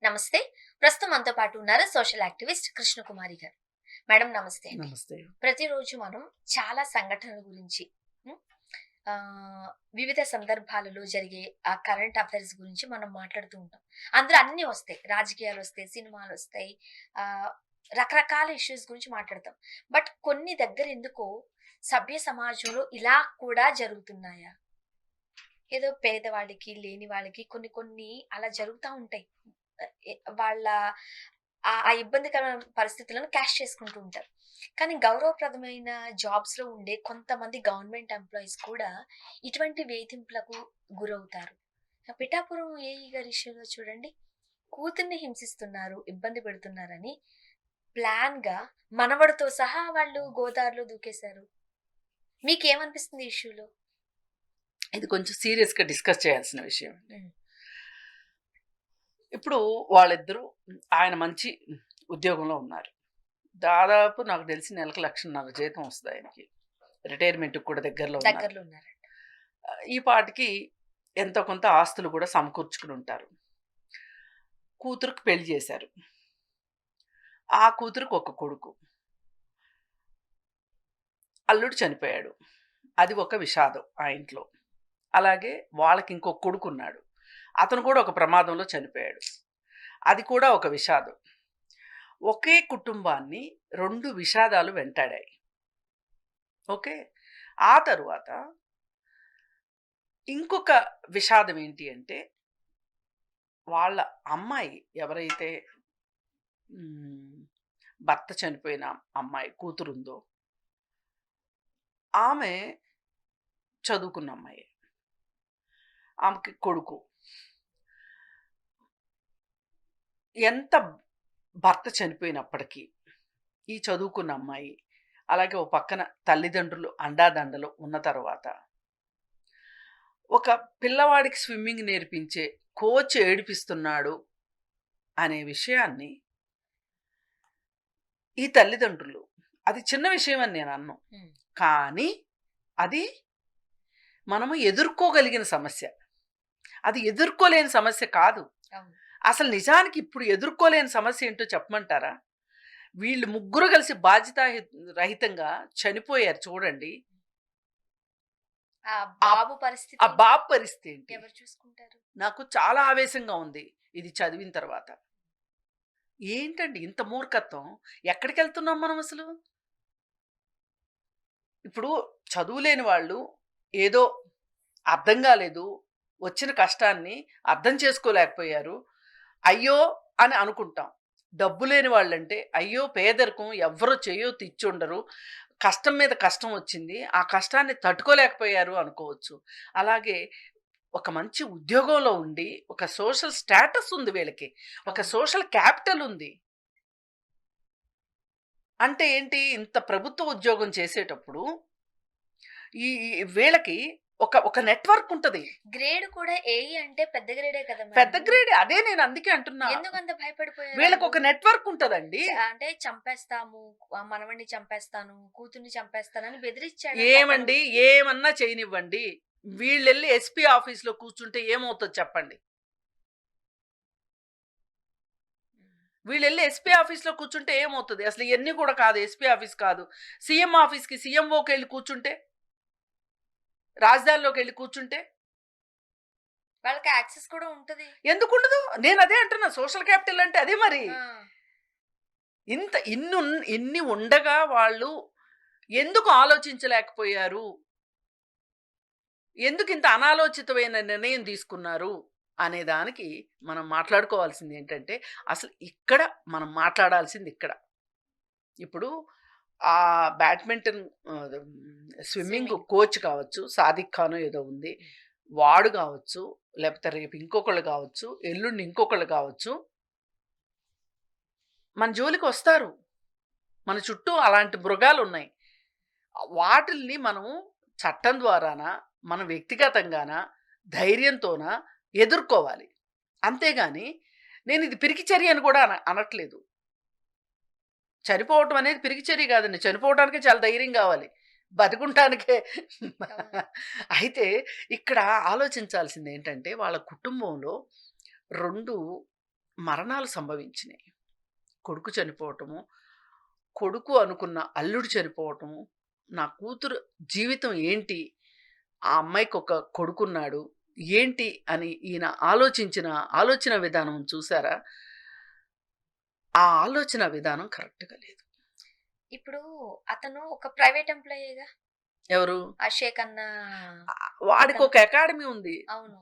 నమస్తే. ప్రస్తుతం మనతో పాటు ఉన్నారు సోషల్ యాక్టివిస్ట్ కృష్ణకుమారి గారు. మేడం నమస్తే అండి. నమస్తే. ప్రతిరోజు మనం చాలా సంఘటనల గురించి హ్మ్, వివిధ సందర్భాలలో జరిగే ఆ కరెంట్ అఫైర్స్ గురించి మనం మాట్లాడుతూ ఉంటాం. అందులో అన్నీ వస్తాయి. రాజకీయాలొస్తాయి, సినిమాలొస్తాయి. ఆహ్, రకరకాల ఇష్యూస్ గురించి మాట్లాడతాం. బట్ కొన్ని దగ్గర ఎందుకో సభ్య సమాజంలో ఇలా కూడా జరుగుతున్నాయా? ఏదో పేదవాళ్ళకి, లేని వాళ్ళకి కొన్ని కొన్ని అలా జరుగుతా ఉంటాయి. వాళ్ళ ఆ ఇబ్బందికరమైన పరిస్థితులను క్యాష్ చేసుకుంటూ ఉంటారు. కానీ గౌరవప్రదమైన జాబ్స్‌లో ఉండే కొంతమంది గవర్నమెంట్ ఎంప్లాయీస్ కూడా ఇటువంటి వేధింపులకు గురవుతారు. పిఠాపురం ఏఈ గారి విషయంలో చూడండి. కూతుర్ని హింసిస్తున్నారు, ఇబ్బంది పెడుతున్నారని ప్లాన్‌గా మనవడితో సహా వాళ్ళు గోదావరిలో దూకేశారు. మీకేమనిపిస్తుంది ఈ ఇష్యూలో? ఇది కొంచెం సీరియస్‌గా డిస్కస్ చేయాల్సిన విషయం. హ్మ్. ఇప్పుడు వాళ్ళిద్దరూ ఆయన మంచి ఉద్యోగంలో ఉన్నారు. దాదాపు నాకు తెలిసి నెలకు 1,50,000 జీతం వస్తది ఆయనకి. రిటైర్మెంట్‌కి కూడా దగ్గరలో ఉన్నారు. దగ్గరలో ఉన్నారంట. ఈ పాటికి ఎంతో కొంత ఆస్తులు కూడా సమకూర్చుకుని ఉంటారు. కూతురుకి పెళ్లి చేశారు. ఆ కూతురికి ఒక కొడుకు. అల్లుడు చనిపోయాడు. అది ఒక విషాదం ఆ ఇంట్లో. అలాగే వాళ్ళకి ఇంకొక కొడుకున్నాడు. అతను కూడా ఒక ప్రమాదంలో చనిపోయాడు. అది కూడా ఒక విషాదం. ఒకే కుటుంబాన్ని 2 విషాదాలు వెంటాడాయి. ఓకే. ఆ తరువాత ఇంకొక విషాదం ఏంటి అంటే, వాళ్ళ అమ్మాయి ఎవరైతే భర్త చనిపోయిన అమ్మాయి కూతురుందో, ఆమె చదువుకున్న అమ్మాయే. ఆమెకి కొడుకు. ఎంత భర్త చనిపోయినప్పటికీ ఈ చదువుకున్న అమ్మాయి, అలాగే ఓ పక్కన తల్లిదండ్రులు అండాదండలు ఉన్న తర్వాత, ఒక పిల్లవాడికి స్విమ్మింగ్ నేర్పించే కోచ్ ఏడిపిస్తున్నాడు అనే విషయాన్ని ఈ తల్లిదండ్రులు, అది చిన్న విషయం అని నేను అన్ను, కానీ అది మనము ఎదుర్కోగలిగిన సమస్య. అది ఎదుర్కోలేని సమస్య కాదు. అసలు నిజానికి ఇప్పుడు ఎదుర్కోలేని సమస్య ఏంటో చెప్పమంటారా? వీళ్ళు ముగ్గురు కలిసి బాధ్యత రహితంగా చనిపోయారు చూడండి. ఆ బాబు పరిస్థితి ఆ బాబు పరిస్థితి ఏంటి? ఎవరు చూసుకుంటారు? నాకు చాలా ఆవేశంగా ఉంది ఇది చదివిన తర్వాత. ఏంటండి ఇంత మూర్ఖత్వం? ఎక్కడికి వెళ్తున్నాం మనం అసలు? ఇప్పుడు చదువులేని వాళ్ళు ఏదో అర్థం కాలేదు, వచ్చిన కష్టాన్ని అర్థం చేసుకోలేకపోయారు, అయ్యో అని అనుకుంటాం. డబ్బు లేని వాళ్ళంటే అయ్యో పేదరికం, ఎవ్వరూ చేయొద్దు ఇచ్చుండరు, కష్టం మీద కష్టం వచ్చింది, ఆ కష్టాన్ని తట్టుకోలేకపోయారు అనుకోవచ్చు. అలాగే ఒక మంచి ఉద్యోగంలో ఉండి ఒక సోషల్ స్టేటస్ ఉంది వీళ్ళకి, ఒక సోషల్ క్యాపిటల్ ఉంది. అంటే ఏంటి, ఇంత ప్రభుత్వ ఉద్యోగం చేసేటప్పుడు ఈ వీళ్ళకి ఒక ఒక నెట్వర్క్ ఉంటది. గ్రేడ్ కూడా ఏఈ అంటే పెద్ద గ్రేడే కదా మేడం. పెద్ద గ్రేడ్. అదే నేను అందుకే అంటున్నా. ఎందుకంత భయపడిపోయారు? వీళ్ళకి ఒక నెట్వర్క్ ఉంటదండి. అంటే చంపేస్తాము, మనవడిని చంపేస్తాను, కూతుర్ని చంపేస్తానని బెదిరించాడు. ఏమండి, ఏమన్నా చేయనివ్వండి, వీళ్ళెళ్ళి ఎస్పీ ఆఫీస్లో కూర్చుంటే ఏమవుతుంది చెప్పండి? వీళ్ళెళ్ళి ఎస్పీ ఆఫీస్లో కూర్చుంటే ఏమవుతుంది? అసలు ఇవన్నీ కూడా కాదు, ఎస్పీ ఆఫీస్ కాదు, సీఎం ఆఫీస్కి సీఎంఓకి వెళ్ళి కూర్చుంటే, రాజధానిలోకి వెళ్ళి కూర్చుంటే వాళ్ళకి యాక్సెస్ కూడా ఉంటది. ఎందుకు ఉండదు? నేను అదే అంటున్నా, సోషల్ క్యాపిటల్ అంటే అదే మరి. ఇన్ని ఉండగా వాళ్ళు ఎందుకు ఆలోచించలేకపోయారు, ఎందుకు ఇంత అనాలోచితమైన నిర్ణయం తీసుకున్నారు అనే దానికి మనం మాట్లాడుకోవాల్సింది ఏంటంటే, అసలు ఇక్కడ మనం మాట్లాడాల్సింది ఇక్కడ. ఇప్పుడు ఆ బ్యాడ్మింటన్ స్విమ్మింగ్ కోచ్ కావచ్చు, సాదిక్ ఖాన్ ఏదో ఉంది, వాడు కావచ్చు, లేకపోతే రేపు ఇంకొకళ్ళు కావచ్చు, ఎల్లుండి ఇంకొకళ్ళు కావచ్చు, మన జోలికి వస్తారు. మన చుట్టూ అలాంటి మృగాలు ఉన్నాయి. వాటిల్ని మనం చట్టం ద్వారానా, మన వ్యక్తిగతంగాన, ధైర్యంతోనా ఎదుర్కోవాలి. అంతేగాని నేను ఇది పిరికి చర్య అని కూడా అనట్లేదు. చనిపోవటం అనేది పిరికి చర్య కాదండి. చనిపోవటానికే చాలా ధైర్యం కావాలి, బతుకుంటానికే. అయితే ఇక్కడ ఆలోచించాల్సింది ఏంటంటే, వాళ్ళ కుటుంబంలో 2 మరణాలు సంభవించినాయి. కొడుకు చనిపోవటము, కొడుకు అనుకున్న అల్లుడు చనిపోవటము, నా కూతురు జీవితం ఏంటి? ఆ అమ్మాయికి ఒక కొడుకున్నాడు. ఏంటి అని ఈయన ఆలోచించిన ఆలోచన విధానం చూసారా? ఆ ఆలోచన విధానం కరెక్ట్‌గా లేదు. ఇప్పుడు అతను ఒక ప్రైవేట్ ఎంప్లాయేగా. ఎవరు? ఆ షేక్ అన్న వాడికి అతను. ఒక అకాడమీ ఉంది. అవును.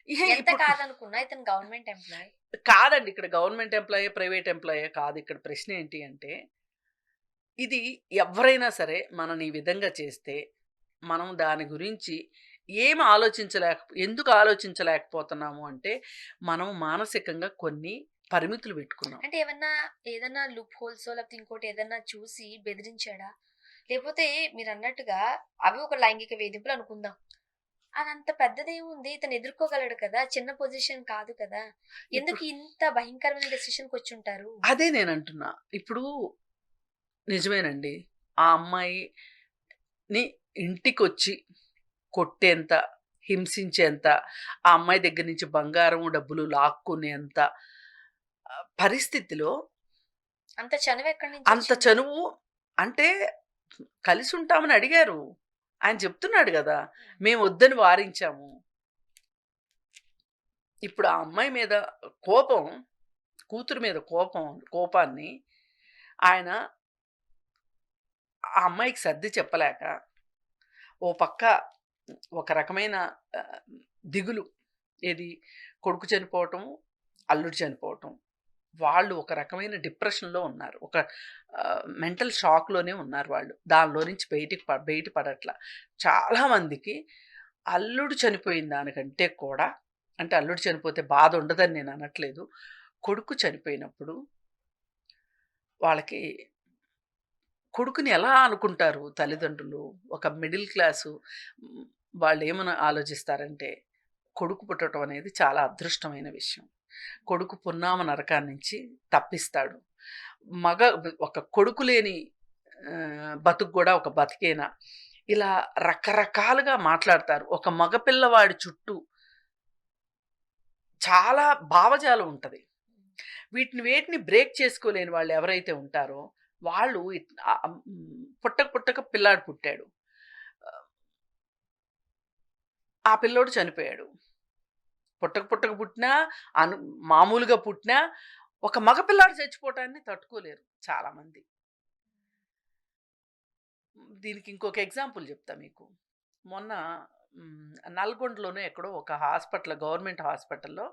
ఇహే ఎంత ఇప్పుడు కాదనుకున్నా ఇతను గవర్నమెంట్ ఎంప్లాయ్. కాదండి. ఇక్కడ గవర్నమెంట్ ఎంప్లాయే, ప్రైవేట్ ఎంప్లాయే కాదు. ఇక్కడ ప్రశ్న ఏంటి అంటే, ఇది ఎవ్వరైనా సరే మనని ఈ విధంగా చేస్తే, మనం దాని గురించి ఎందుకు ఆలోచించలేకపోతున్నాము అంటే, మనం మానసికంగా కొన్ని పరిమితులు పెట్టుకున్నాం. అంటే ఏదన్నా లూప్ హోల్సో లేకపోతే ఇంకోటి ఏదన్నా చూసి బెదిరించాడా? లేపోతే మీరన్నట్టుగా అవి ఒక లైంగిక వేధింపులు అనుకుందాం. అదంత పెద్దదేముంది. ఇతను ఎదుర్కోగలడు కదా! చిన్న పొజిషన్ కాదు కదా! ఇప్పుడు ఎందుకు ఇంత భయంకరమైన డెసిషన్‌కొచ్చుంటారు? అదే నేనంటున్నా. ఇప్పుడు నిజమేనండి. ఆ అమ్మాయిని ఇంటికొచ్చి కొట్టేంత, హింసించేంత, ఆ అమ్మాయి దగ్గర నుంచి బంగారం, డబ్బులు లాక్కునేంత పరిస్థితిలో అంత చనువు ఎక్కడి అంత నుంచొచ్చింది? చనువు అంటే కలిసుంటామని అడిగారు. ఆయన చెప్తున్నాడు గదా! మేము వద్దని వారించాము. ఇప్పుడు ఆ అమ్మాయి మీద కోపం, కూతురు మీద కోపాన్ని ఆయన ఆ అమ్మాయికి సర్ది చెప్పలేక, ఓ పక్క ఒక రకమైన ఆహ్, దిగులు. ఏది? కొడుకు చనిపోవటం, అల్లుడు చనిపోవటం. వాళ్ళు ఒక రకమైన డిప్రెషన్‌లో ఉన్నారు. ఒక మెంటల్ షాక్‌లోనే ఉన్నారు వాళ్ళు. దానిలో నుంచి బయట పడట్ల. చాలామందికి అల్లుడు చనిపోయిన దానికంటే కూడా, అంటే అల్లుడు చనిపోతే బాధ ఉండదని నేను అనట్లేదు. కొడుకు చనిపోయినప్పుడు వాళ్ళకి కొడుకుని ఎలా అనుకుంటారు తల్లిదండ్రులు? ఒక మిడిల్ క్లాసు హ్మ్, వాళ్ళేమని ఆలోచిస్తారంటే, కొడుకు పుట్టటం అనేది చాలా అదృష్టమైన విషయం. కొడుకు పున్నామ నరకాన్ని నుంచి తప్పిస్తాడు. మగ ఒక కొడుకు లేని బతుకు గూడా ఒక బతికేనా? ఇలా రకరకాలుగా మాట్లాడతారు. ఒక మగ పిల్లవాడి చుట్టూ చాలా భావజాలం ఉంటది. వేటిని బ్రేక్ చేసుకోలేని వాళ్ళు ఎవరైతే ఉంటారో, వాళ్ళు పుట్టక పుట్టక పిల్లాడు పుట్టాడు. ఆహ్, ఆ పిల్లోడు చనిపోయాడు. పుట్టక పుట్టక పుట్టినా, అను మామూలుగా పుట్టినా, ఒక మగ పిల్లాడు చచ్చిపోవటాన్ని తట్టుకోలేరు చాలామంది. దీనికి ఇంకొక ఎగ్జాంపుల్ చెప్తా మీకు. మొన్న నల్గొండలోనో ఎక్కడో ఒక గవర్నమెంట్ హాస్పిటల్‌లో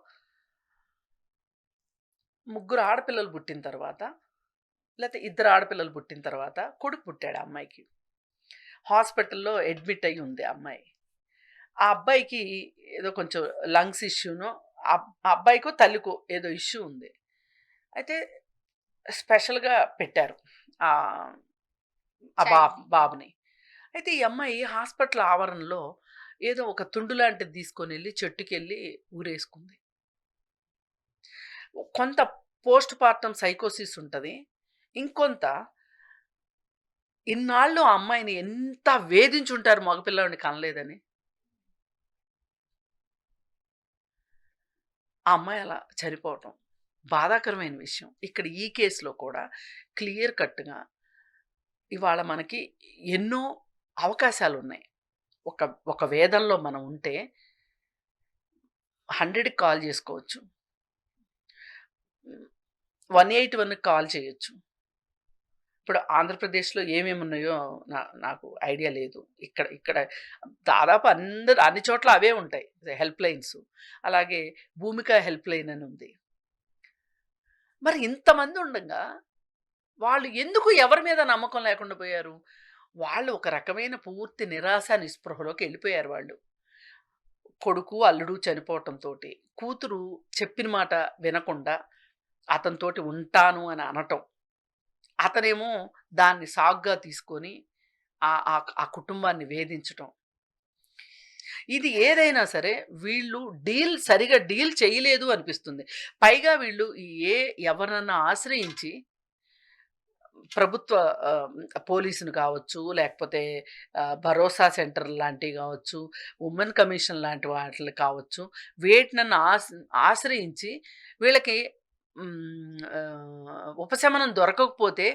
ముగ్గురు ఆడపిల్లలు పుట్టిన తర్వాత, లేతే ఇద్దరు ఆడపిల్లలు పుట్టిన తర్వాత కొడుకు పుట్టాడు ఆ అమ్మాయికి. హాస్పిటల్‌లో అడ్మిట్ అయ్యి ఉంది ఆ అమ్మాయి. ఆ అబ్బాయికి ఏదో కొంచెం లంగ్స్ ఇష్యూనో, ఆ అబ్బాయికో, తల్లికో ఏదో ఇష్యూ ఉంది. అయితే స్పెషల్‌గా పెట్టారు. ఆహ్, ఆ చైల్డ్‌ని. బాబుని. అయితే ఈ అమ్మాయి హాస్పిటల్ ఆవరణలో ఏదో ఒక తుండు లాంటిది తీసుకొనెళ్ళి చెట్టుకెళ్ళి ఊరేసుకుంది. కొంత పోస్ట్ పార్టమ్ సైకోసిస్ ఉంటది. ఇంకొంత ఇన్నాళ్ళు ఆ అమ్మాయిని ఎంత వేధించుంటారు మగపిల్లాడిని కనలేదని. ఆ అమ్మాయి అలా చనిపోవటం బాధాకరమైన విషయం. ఇక్కడ ఈ కేస్‌లో కూడా క్లియర్ కట్‌గా ఇవాళ మనకి ఎన్నో అవకాశాలున్నాయి. ఒక ఒక వేదంలో మనం ఉంటే 100కి కాల్ చేసుకోవచ్చు. 181కి కాల్ చేయొచ్చు. ఇప్పుడు ఆంధ్రప్రదేశ్‌లో ఏమేమున్నాయో నాకు ఐడియా లేదు. ఇక్కడ ఇక్కడ దాదాపు అన్ని చోట్ల అవే ఉంటాయి. Help lines. అలాగే భూమిక హెల్ప్ లైన్ అని ఉంది. మరి ఇంతమంది ఉండంగా వాళ్ళు ఎందుకు ఎవరి మీద నమ్మకం లేకుండా పోయారు? వాళ్ళు ఒక రకమైన పూర్తి నిరాశ, నిస్పృహలోకి ఎళ్ళిపోయారు వాళ్ళు. కొడుకు, అల్లుడు చనిపోవటంతోటి, కూతురు చెప్పిన మాట వినకుండా అతనితోటి ఉంటాను అని అనటం. అతనేమో దాన్ని సాకుగా తీసుకొని ఆ కుటుంబాన్ని వేధించటం. ఇది ఏదైనా సరే వీళ్ళు సరిగ్గా డీల్ చేయలేదు అనిపిస్తుంది. పైగా వీళ్ళు ఎవరినన్నా ఆశ్రయించి ప్రభుత్వ ఆహ్, పోలీసుని కావచ్చు, లేకపోతే భరోసా సెంటర్ లాంటివి కావచ్చు, ఉమెన్ కమిషన్ లాంటి వాటిలు కావచ్చు, వేటినన్నా ఆశ్రయించి వీళ్ళకి ఉపశమనం దొరకకపోతే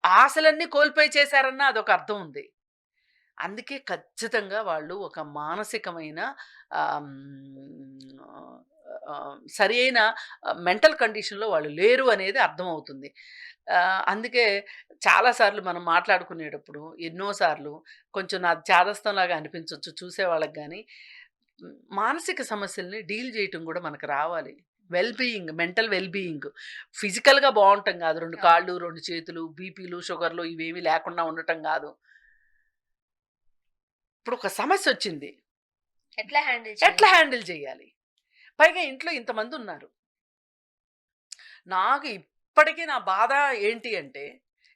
ఆశలన్నీ కోల్పోయి చేశారన్న అదొక అర్థం ఉంది. అందుకే ఖచ్చితంగా వాళ్ళు ఒక మానసికమైన ఆహ్, హ్మ్, సరి అయిన మెంటల్ కండిషన్‌లో వాళ్ళు లేరు అనేది అర్థమవుతుంది. అందుకే చాలా సార్లు మనం మాట్లాడుకునేటప్పుడు ఎన్నో సార్లు కొంచెం నాది చాదస్తంలాగా అనిపించొచ్చు చూసేవాళ్ళకి గానీ, మానసిక సమస్యల్ని డీల్ జేయటం గూడా మనకు రావాలి. Well being, mental well being. ఫిజికల్‌గా బావుంటం గాదు. 2 అవును. కాళ్ళు, 2 చేతులు, బీపీలు, షుగర్‌లు ఇవేమీ లేకుండా ఉండటం గాదు. ఇప్పుడు ఒక సమస్యొచ్చింది. ఎట్లా హ్యాండిల్ ఎట్లా చేయాలి? హ్యాండిల్ జేయాలి? పైగా ఇంట్లో ఇంతమందున్నారు. నాకు ఇప్పటికి నా బాధ ఏంటి అంటే,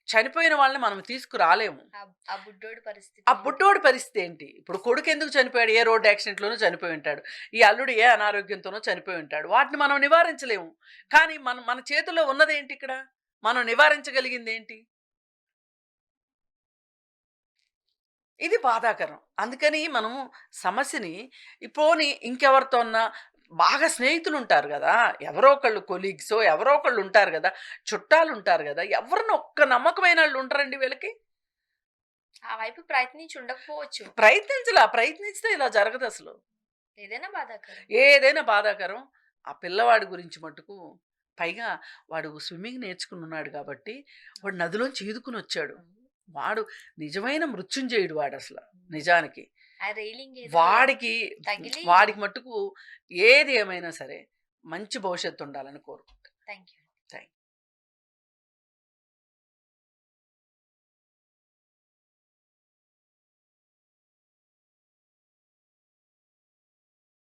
చనిపోయిన వాళ్ళని మనం తీసుకురాలేము. ఆ బుడ్డోడి పరిస్థితి ఆ ఏంటి? బుడ్డోడి పరిస్థితి ఏంటి? ఇప్పుడు కొడుకెందుకు చనిపోయాడు? ఏ రోడ్ యాక్సిడెంట్‌లోనో చనిపోయి ఉంటాడు. ఈ అల్లుడు ఏ అనారోగ్యంతోనో చనిపోయి ఉంటాడు. వాటిని మనం నివారించలేము. కానీ మన మన చేతుల్లో ఉన్నదేంటి ఇక్కడ? మనం నివారించగలిగిందేంటి? ఇది బాధాకరం. అందుకని మనం సమస్యని పోనీ ఇంకెవరితోన్నా బాగా స్నేహితులుంటారు గదా! ఎవరో ఒకళ్ళు కొలీగ్సో ఎవరో ఒకళ్ళు ఉంటారు గదా! చుట్టాలుంటారు గదా! ఎవరినో ఒక్క నమ్మకమైనోళ్ళు ఉండరండి వీళ్ళకి? ఆ వైపు ప్రయత్నించి ఉండకపోవచ్చు. ప్రయత్నించితే ఇలా జరగదసలు. ఏదైనా బాధాకరం. ఏదైనా బాధాకరం. ఆ పిల్లవాడి గురించి మట్టుకు పైగా వాడు స్విమ్మింగ్ నేర్చుకునున్నాడు గాబట్టి, వాడు నదిలోంచి ఈదుకొనొచ్చాడు. వాడు నిజమైన మృత్యుంజయుడు వాడసల నిజానికి. ఆ రైలింగ్ ఏదో వాడికి తగిలి వాడికి మట్టుకు ఏది ఏమైనా సరే మంచి భవిష్యత్తు ఉండాలని కోరుకుంటా. Thank you. థాంక్